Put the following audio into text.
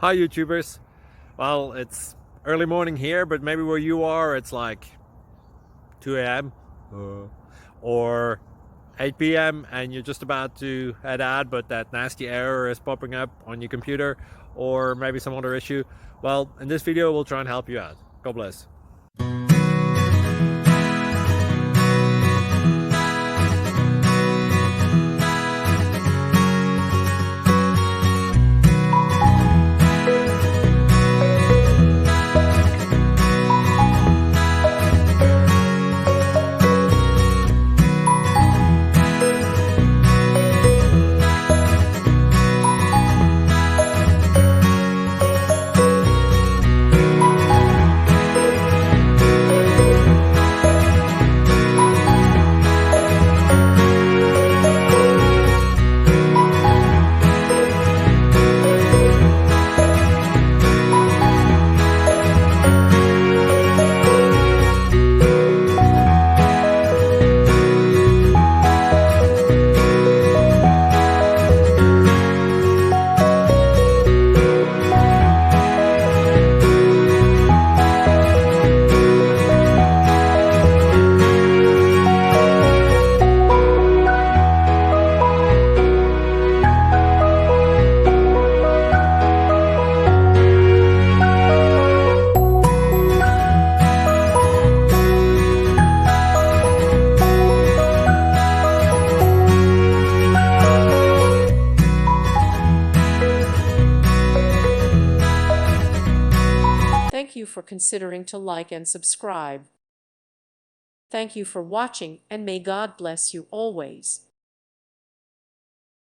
Hi YouTubers. Well, it's early morning here, but maybe where you are it's like 2 a.m. Or 8 p.m. and you're just about to head out, but that nasty error is popping up on your computer, or maybe some other issue. Well, in this video we'll try and help you out. God bless. Thank you for considering to like and subscribe. Thank you for watching, and may God bless you always.